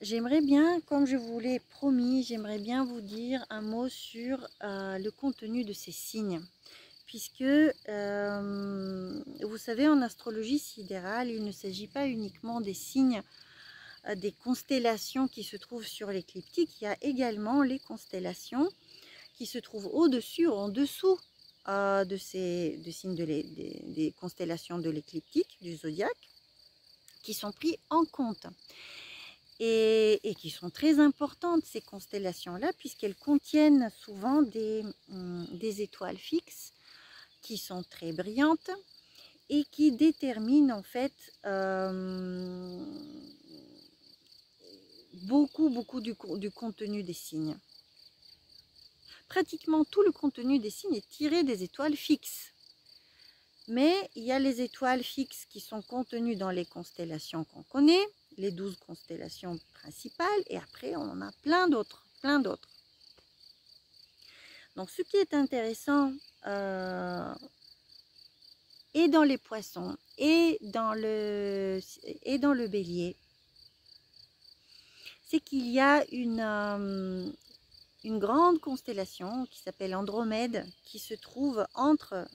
j'aimerais bien, comme je vous l'ai promis, j'aimerais bien vous dire un mot sur le contenu de ces signes. Puisque, vous savez, en astrologie sidérale, il ne s'agit pas uniquement des signes, des constellations qui se trouvent sur l'écliptique. Il y a également les constellations qui se trouvent au-dessus ou en dessous des signes des constellations de l'écliptique, du zodiaque, qui sont pris en compte. Et qui sont très importantes, ces constellations-là, puisqu'elles contiennent souvent des étoiles fixes qui sont très brillantes et qui déterminent en fait beaucoup du contenu des signes. pratiquement tout le contenu des signes est tiré des étoiles fixes. Mais il y a les étoiles fixes qui sont contenues dans les constellations qu'on connaît, les 12 constellations principales, et après on en a plein d'autres, plein d'autres. Donc ce qui est intéressant et dans les poissons et dans le bélier, c'est qu'il y a une grande constellation qui s'appelle Andromède, qui se trouve entre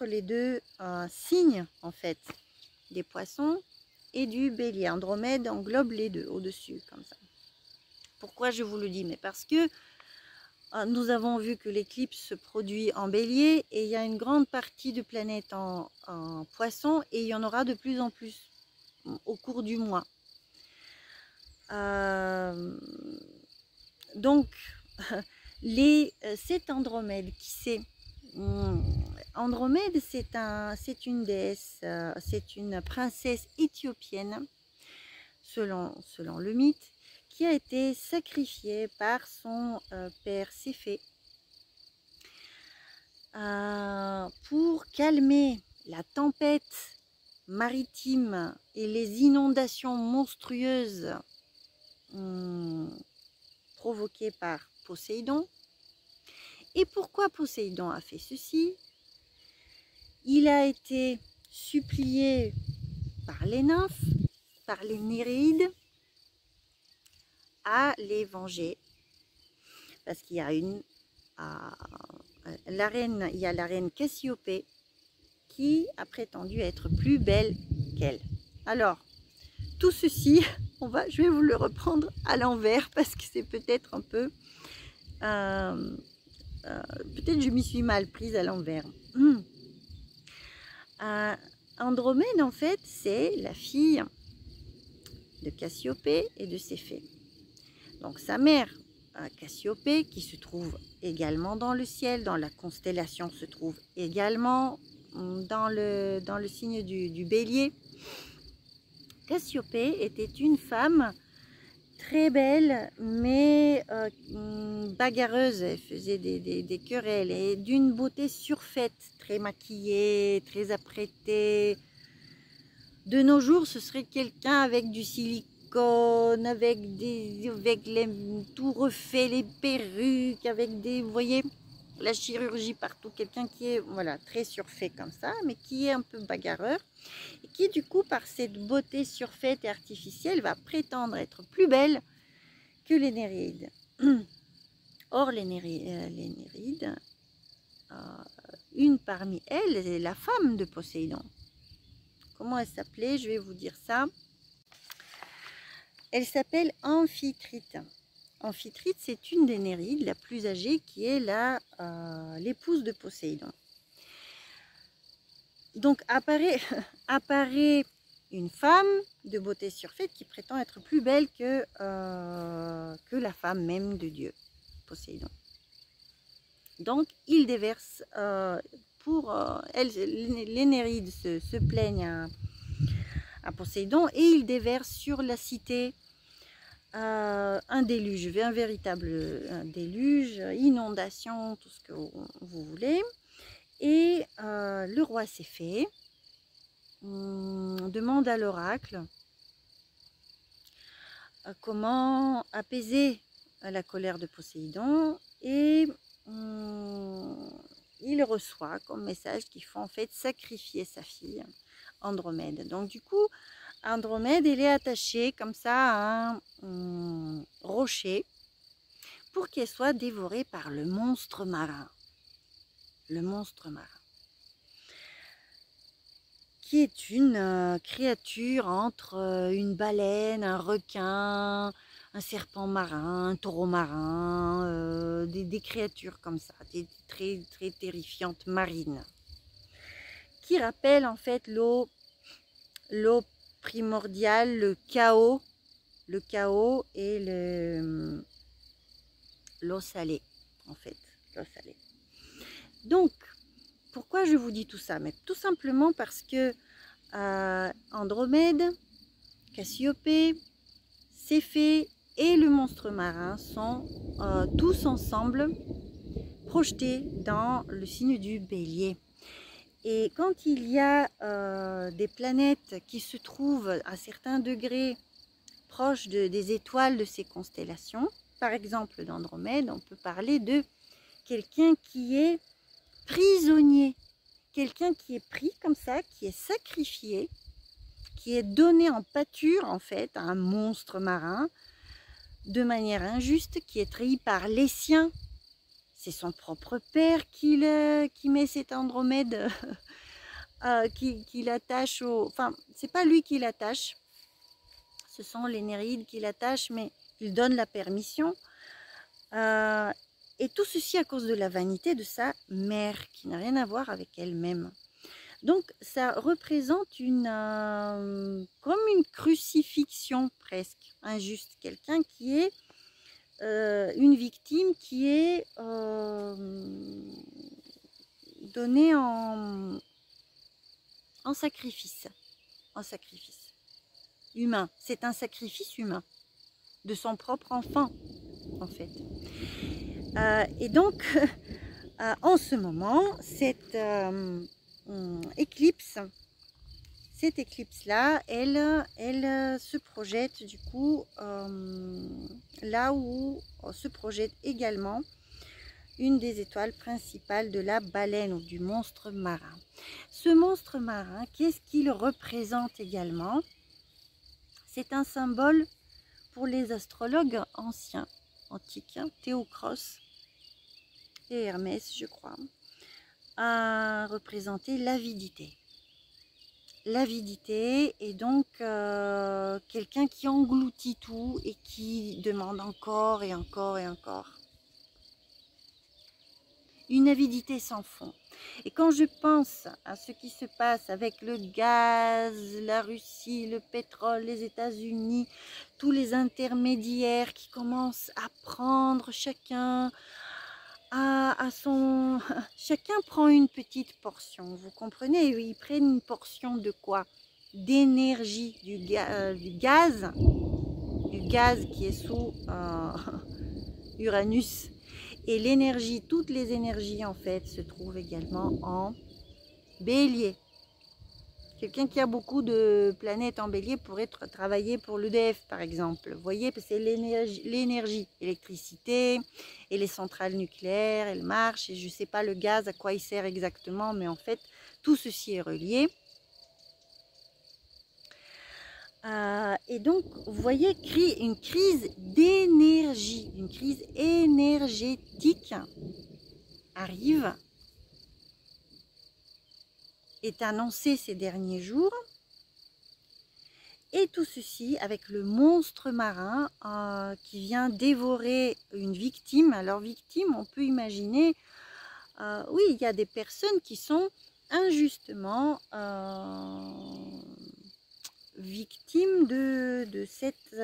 les deux signes, en fait, des poissons et du bélier. Andromède englobe les deux, au-dessus, comme ça. Pourquoi je vous le dis? Mais parce que nous avons vu que l'éclipse se produit en bélier et il y a une grande partie de planètes en poisson et il y en aura de plus en plus au cours du mois. Donc, cette Andromède, qui c'est? Andromède, c'est une déesse, c'est une princesse éthiopienne, selon le mythe, qui a été sacrifiée par son père Céphée pour calmer la tempête maritime et les inondations monstrueuses provoquées par Poséidon. Et pourquoi Poséidon a fait ceci? Il a été supplié par les nymphes, par les Néréides, à les venger. Parce qu'il y a la reine Cassiopée qui a prétendu être plus belle qu'elle. Alors, tout ceci, je vais vous le reprendre à l'envers parce que c'est peut-être un peu... peut-être je m'y suis mal prise à l'envers. Andromède, en fait, c'est la fille de Cassiopée et de Céphée. Donc sa mère, Cassiopée, qui se trouve également dans le ciel, dans la constellation, se trouve également dans le signe du bélier. Cassiopée était une femme très belle, mais bagarreuse. Elle faisait des querelles et d'une beauté surfaite, très maquillée, très apprêtée. De nos jours, ce serait quelqu'un avec du silicone, avec tout refait, les perruques, avec des, vous voyez, la chirurgie partout. Quelqu'un qui est, voilà, très surfait comme ça, mais qui est un peu bagarreur. Et qui, du coup, par cette beauté surfaite et artificielle, va prétendre être plus belle que les Néréides. Or, les Néréides, une parmi elles est la femme de Poséidon. Comment elle s'appelait? Je vais vous dire ça. Elle s'appelle Amphitrite. Amphitrite, c'est une des Néréides, la plus âgée, qui est l'épouse de Poséidon. Donc apparaît une femme de beauté surfaite qui prétend être plus belle que la femme même de Dieu, Poséidon. Donc il déverse, les Néréides se plaignent à Poséidon et il déverse sur la cité un déluge, un véritable déluge, inondation, tout ce que vous voulez. Et le roi Céphée demande à l'oracle comment apaiser la colère de Poséidon et il reçoit comme message qu'il faut en fait sacrifier sa fille Andromède. Donc du coup, Andromède, elle est attachée comme ça à un rocher pour qu'elle soit dévorée par le monstre marin. Le monstre marin, qui est une créature entre une baleine, un requin, un serpent marin, un taureau marin, des créatures comme ça, très terrifiantes marines, qui rappellent en fait l'eau primordiale, le chaos et l'eau salée, en fait, l'eau salée. Donc, pourquoi je vous dis tout ça? Mais tout simplement parce que Andromède, Cassiopée, Céphée et le monstre marin sont tous ensemble projeté dans le signe du Bélier. Et quand il y a des planètes qui se trouvent à certains degrés proches des étoiles de ces constellations, par exemple d'Andromède, on peut parler de quelqu'un qui est prisonnier, quelqu'un qui est pris comme ça, qui est sacrifié, qui est donné en pâture en fait à un monstre marin de manière injuste, qui est trahi par les siens. C'est son propre père qui met cette Andromède, qui l'attache au... Enfin, c'est pas lui qui l'attache, ce sont les Néreides qui l'attachent, mais il donne la permission. Et tout ceci à cause de la vanité de sa mère, qui n'a rien à voir avec elle-même. Donc, ça représente comme une crucifixion presque injuste. Quelqu'un qui est une victime qui est donnée en sacrifice. En sacrifice humain. C'est un sacrifice humain de son propre enfant, en fait. Et donc, en ce moment, cette éclipse-là, elle se projette du coup là où se projette également une des étoiles principales de la baleine ou du monstre marin. Ce monstre marin, qu'est-ce qu'il représente également? C'est un symbole pour les astrologues anciens, antiques, hein, Théocros et Hermès, je crois, a représenté l'avidité. L'avidité est donc quelqu'un qui engloutit tout et qui demande encore et encore et encore. Une avidité sans fond. Et quand je pense à ce qui se passe avec le gaz, la Russie, le pétrole, les États-Unis, tous les intermédiaires qui commencent à prendre chacun chacun prend une petite portion, vous comprenez? Ils prennent une portion de quoi? D'énergie, du gaz qui est sous Uranus. Et l'énergie, toutes les énergies en fait se trouvent également en Bélier. Quelqu'un qui a beaucoup de planètes en Bélier pourrait travailler pour l'EDF par exemple. Vous voyez, c'est l'énergie, électricité et les centrales nucléaires, elles marchent. Et je ne sais pas le gaz à quoi il sert exactement, mais en fait tout ceci est relié. Et donc, vous voyez, une crise d'énergie, une crise énergétique arrive, est annoncée ces derniers jours. Et tout ceci avec le monstre marin qui vient dévorer une victime. Alors, victime, on peut imaginer, oui, il y a des personnes qui sont injustement victime de cette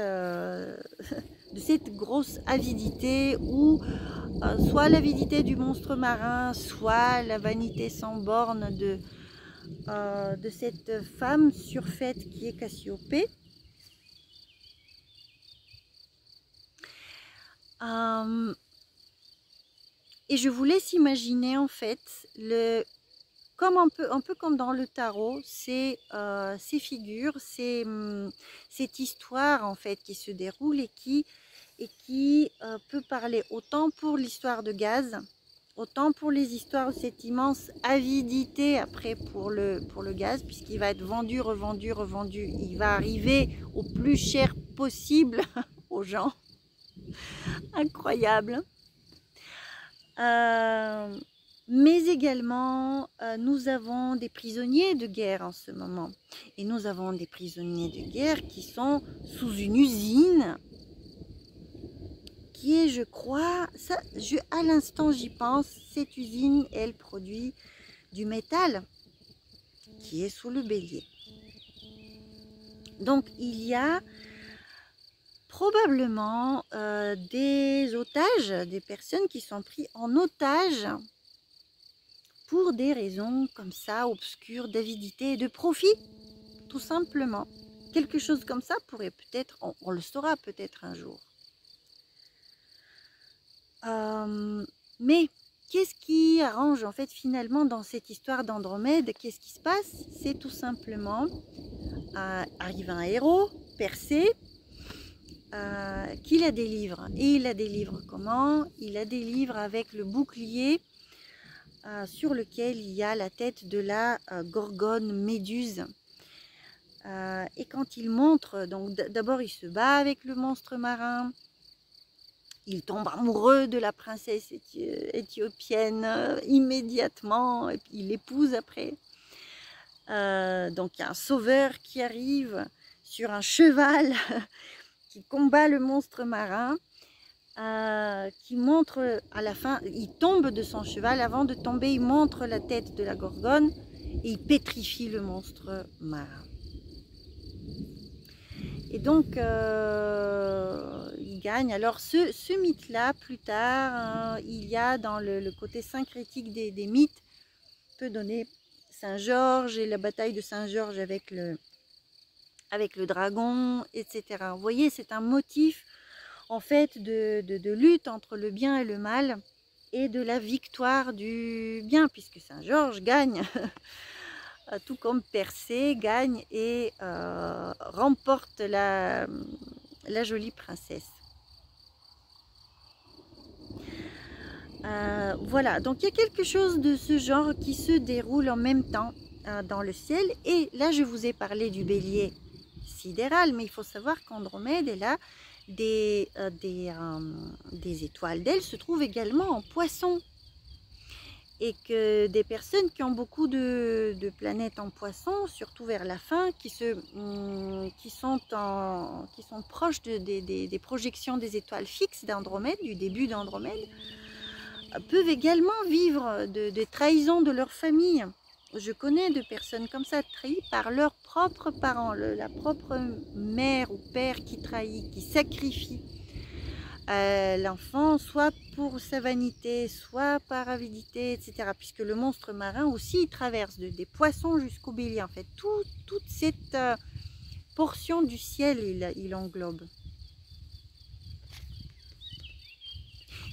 grosse avidité ou soit l'avidité du monstre marin, soit la vanité sans borne de cette femme surfaite qui est Cassiopée. Et je vous laisse imaginer en fait comme un peu comme dans le tarot, ces figures, cette histoire en fait qui se déroule et qui peut parler autant pour l'histoire de gaz, autant pour les histoires de cette immense avidité après pour le gaz, puisqu'il va être vendu, revendu, revendu. Il va arriver au plus cher possible aux gens. Incroyable. Mais également, nous avons des prisonniers de guerre en ce moment. Et nous avons des prisonniers de guerre qui sont sous une usine qui est, je crois, à l'instant j'y pense, cette usine, elle produit du métal qui est sous le Bélier. Donc, il y a probablement des otages, des personnes qui sont prises en otage pour des raisons comme ça, obscures, d'avidité et de profit, tout simplement. Quelque chose comme ça pourrait peut-être, on le saura peut-être un jour. Mais qu'est-ce qui arrange en fait finalement dans cette histoire d'Andromède? Qu'est-ce qui se passe? C'est tout simplement arrive un héros, Persée, qui la délivre. Et il la délivre comment? Il la délivre avec le bouclier sur lequel il y a la tête de la gorgone Méduse. Et quand il montre, donc d'abord il se bat avec le monstre marin, il tombe amoureux de la princesse éthiopienne immédiatement, et puis il l'épouse après. Donc il y a un sauveur qui arrive sur un cheval qui combat le monstre marin, qui montre à la fin, il tombe de son cheval, avant de tomber il montre la tête de la gorgone et il pétrifie le monstre marin. Et donc il gagne. Alors ce mythe-là, plus tard, il y a dans le côté syncrétique des mythes, peut donner Saint-Georges et la bataille de Saint-Georges avec le dragon, etc. Vous voyez, c'est un motif en fait de lutte entre le bien et le mal, et de la victoire du bien, puisque Saint-Georges gagne, tout comme Persée gagne et remporte la jolie princesse. Voilà, donc il y a quelque chose de ce genre qui se déroule en même temps dans le ciel. Et là, je vous ai parlé du bélier sidéral, mais il faut savoir qu'Andromède est là. Des étoiles d'elle se trouvent également en Poisson, et que des personnes qui ont beaucoup de planètes en Poisson, surtout vers la fin, qui sont proches des projections des étoiles fixes d'Andromède, du début d'Andromède, peuvent également vivre de trahisons de leur famille. Je connais de personnes comme ça, trahies par leurs propres parents, la propre mère ou père qui trahit, qui sacrifie l'enfant, soit pour sa vanité, soit par avidité, etc. Puisque le monstre marin aussi, il traverse des poissons jusqu'au bélier. En fait, toute cette portion du ciel, il englobe.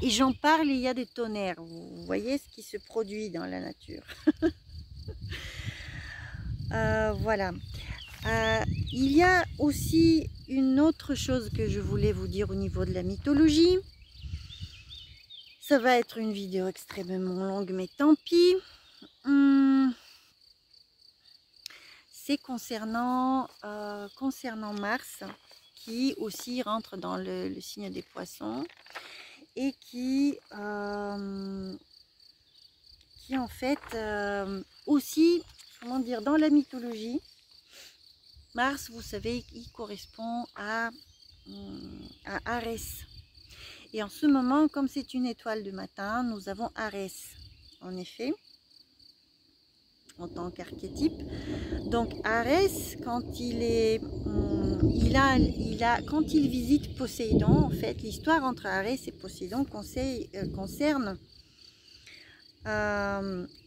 Et j'en parle, il y a des tonnerres. Vous voyez ce qui se produit dans la nature. Voilà. Il y a aussi une autre chose que je voulais vous dire au niveau de la mythologie. Ça va être une vidéo extrêmement longue, mais tant pis. C'est concernant Mars, qui aussi rentre dans le signe des poissons, et qui en fait aussi, comment dire, dans la mythologie, Mars, vous savez, il correspond à Arès. Et en ce moment, comme c'est une étoile de matin, nous avons Arès, en effet, en tant qu'archétype. Donc Arès, quand quand il visite Poséidon, en fait, l'histoire entre Arès et Poséidon concerne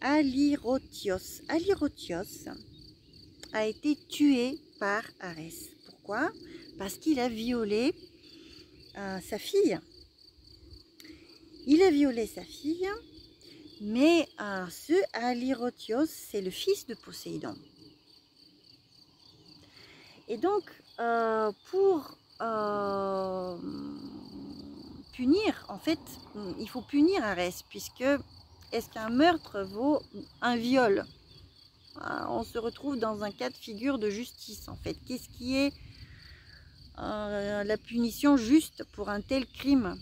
Alyrotios. Alyrotios a été tué par Arès. Pourquoi? Parce qu'il a violé sa fille. Il a violé sa fille, mais ce Alyrotios, c'est le fils de Poséidon. Et donc, pour punir, en fait, il faut punir Arès, puisque est-ce qu'un meurtre vaut un viol? On se retrouve dans un cas de figure de justice, en fait. Qu'est-ce qui est la punition juste pour un tel crime?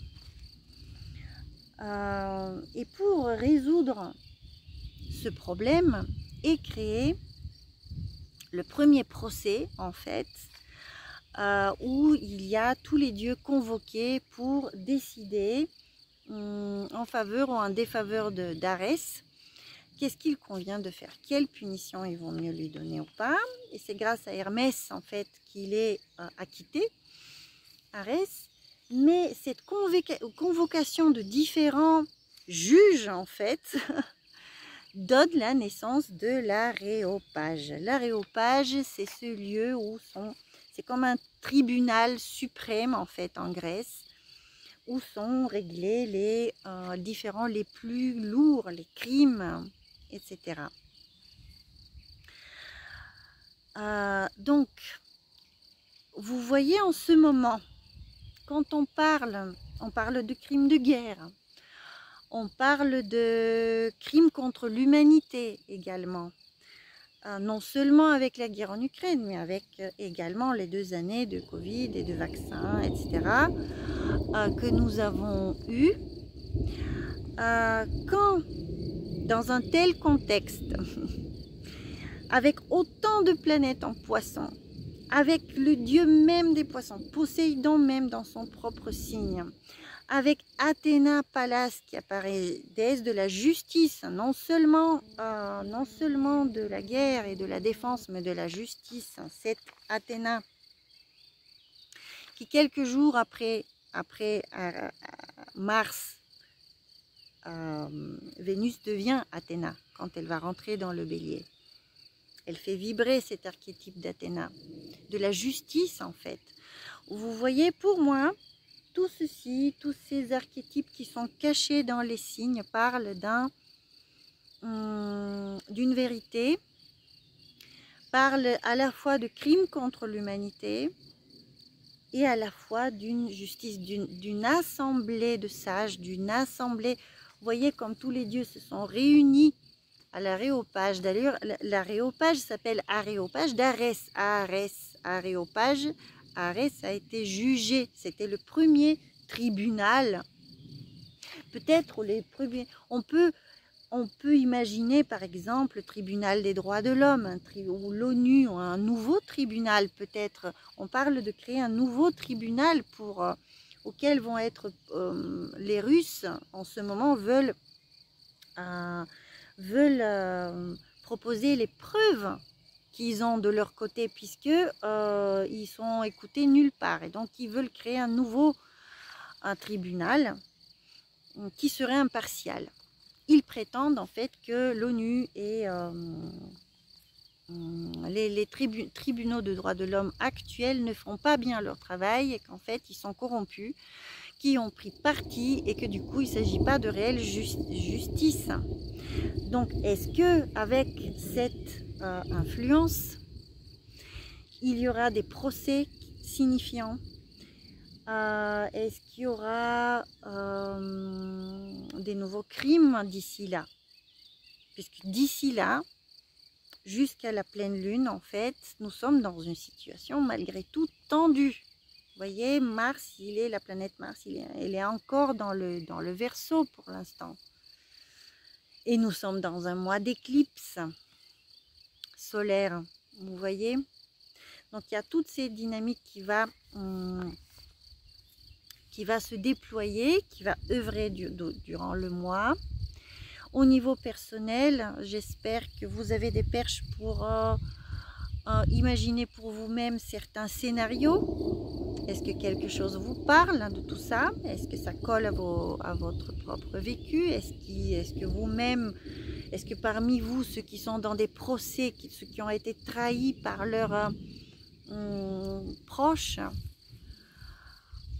Et pour résoudre ce problème est créé le premier procès, en fait, où il y a tous les dieux convoqués pour décider en faveur ou en défaveur d'Arès. Qu'est-ce qu'il convient de faire? Quelle punition ils vont mieux lui donner ou pas? Et c'est grâce à Hermès, en fait, qu'il est acquitté, Arès. Mais cette convocation de différents juges, en fait, donne la naissance de l'aréopage. L'aréopage, c'est ce lieu où c'est comme un tribunal suprême, en fait, en Grèce, où sont réglés les différents, les plus lourds, les crimes, etc. Donc, vous voyez en ce moment, quand on parle de crimes de guerre, on parle de crimes contre l'humanité également. Non seulement avec la guerre en Ukraine, mais avec également les 2 années de Covid et de vaccins, etc., que nous avons eu. Quand, dans un tel contexte, avec autant de planètes en poisson, avec le dieu même des poissons, Poséidon même dans son propre signe, avec Athéna Pallas qui apparaît déesse de la justice, non seulement de la guerre et de la défense, mais de la justice, cette Athéna qui quelques jours après Mars, Vénus devient Athéna quand elle va rentrer dans le bélier. Elle fait vibrer cet archétype d'Athéna, de la justice en fait. Vous voyez, pour moi, tout ceci, tous ces archétypes qui sont cachés dans les signes parlent d'une vérité, parlent à la fois de crimes contre l'humanité et à la fois d'une justice, d'une assemblée de sages, d'une assemblée. Vous voyez comme tous les dieux se sont réunis à l'aréopage. D'ailleurs, l'aréopage s'appelle aréopage d'Arès. Aréopage. Arès a été jugé. C'était le premier tribunal. Peut-être les premiers. On peut imaginer par exemple le tribunal des droits de l'homme, ou l'ONU, ou un nouveau tribunal peut-être. On parle de créer un nouveau tribunal auquel vont être les Russes en ce moment veulent proposer les preuves qu'ils ont de leur côté, puisque ils sont écoutés nulle part, et donc ils veulent créer un tribunal qui serait impartial. Ils prétendent en fait que l'ONU et les tribunaux de droits de l'homme actuels ne font pas bien leur travail, et qu'en fait ils sont corrompus, qui ont pris parti, et que du coup il ne s'agit pas de réelle justice. Donc est-ce que avec cette influence, il y aura des procès signifiants? Est-ce qu'il y aura des nouveaux crimes d'ici là? Puisque d'ici là, jusqu'à la pleine lune, en fait, nous sommes dans une situation malgré tout tendue. Vous voyez, Mars, la planète Mars, elle est encore dans le Verseau pour l'instant. Et nous sommes dans un mois d'éclipse solaire, vous voyez. Donc il y a toutes ces dynamiques qui va se déployer, qui va œuvrer durant le mois. Au niveau personnel, j'espère que vous avez des perches pour imaginer pour vous-même certains scénarios. Est-ce que quelque chose vous parle de tout ça? Est-ce que ça colle à votre propre vécu? Est-ce que vous-même, est-ce que parmi vous, ceux qui sont dans des procès, ceux qui ont été trahis par leurs proches,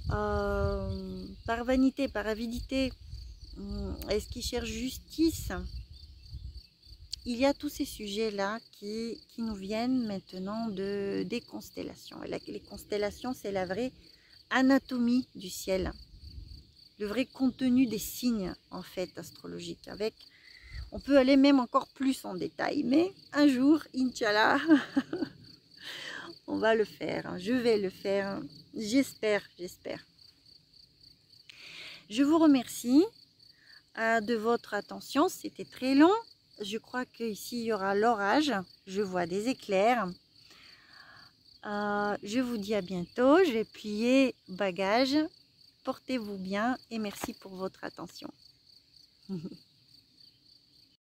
par vanité, par avidité, est-ce qu'ils cherchent justice? Il y a tous ces sujets-là qui nous viennent maintenant des constellations. Et les constellations, c'est la vraie anatomie du ciel, le vrai contenu des signes en fait astrologiques. On peut aller même encore plus en détail, mais un jour, Inch'Allah, on va le faire. Je vais le faire. J'espère. Je vous remercie de votre attention. C'était très long. Je crois qu'ici, il y aura l'orage. Je vois des éclairs. Je vous dis à bientôt. Je vais plier bagages. Portez-vous bien et merci pour votre attention.